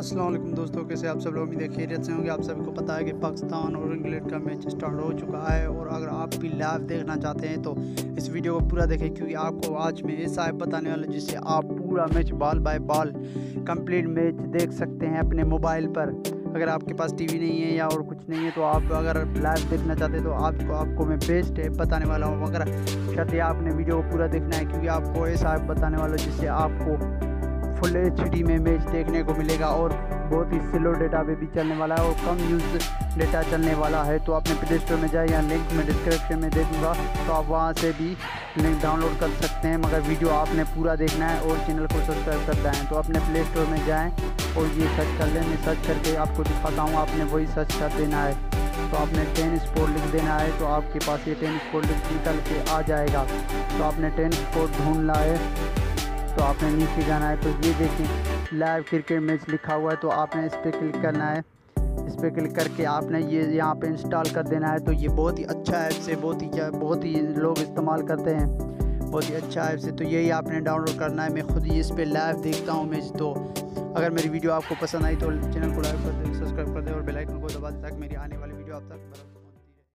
अस्सलाम वालेकुम दोस्तों, कैसे आप सब लोग उम्मीद है खैरियत से होंगे। आप सभी को पता है कि पाकिस्तान और इंग्लैंड का मैच स्टार्ट हो चुका है और अगर आप भी लाइव देखना चाहते हैं तो इस वीडियो को पूरा देखें, क्योंकि आपको आज मैं ऐसा ऐप बताने वाला हूं जिससे आप पूरा match ball by ball complete match देख सकते हैं अपने मोबाइल पर। अगर आपके पास टीवी नहीं है या और कुछ नहीं है तो आप अगर लाइव देखना चाहते हैं तो आपको मैं बेस्ट ऐप बताने वाला हूँ। मगर शर्त आपने वीडियो को पूरा देखना है, क्योंकि आपको ऐसा ऐप बताने वाला हूँ जिससे आपको फुल HD में मैच देखने को मिलेगा और बहुत ही स्लो डेटा पे भी चलने वाला है और कम यूज़ डेटा चलने वाला है। तो आपने प्ले स्टोर में जाए या लिंक में डिस्क्रिप्शन में दे दूँगा, तो आप वहाँ से भी लिंक डाउनलोड कर सकते हैं। मगर वीडियो आपने पूरा देखना है और चैनल को सब्सक्राइब करना है। तो अपने प्ले स्टोर में जाएँ और ये सर्च कर लें। मैं सर्च करके आपको दिखाता हूँ, आपने वही सर्च कर देना है। तो आपने टेनिस स्पोर्ट लिख देना है, तो आपके पास ये टेनिस स्पोर्ट निकल के आ जाएगा। तो आपने टेनिस स्पोर्ट ढूंढ ला है, तो आपने नीचे जाना है। तो ये देखें लाइव क्रिकेट मैच लिखा हुआ है, तो आपने इस पर क्लिक करना है। इस पर क्लिक करके आपने ये यहाँ पे इंस्टॉल कर देना है। तो ये बहुत ही अच्छा ऐप से बहुत ही लोग इस्तेमाल करते हैं, बहुत ही अच्छा ऐप से। तो यही आपने डाउनलोड करना है। मैं खुद ही इस पर लाइव देखता हूँ मैच। तो अगर मेरी वीडियो आपको पसंद आई तो चैनल को लाइक कर दें, सब्सक्राइब कर दें और बेल आइकन को दबा दें ताकि मेरी आने वाली वीडियो आप तक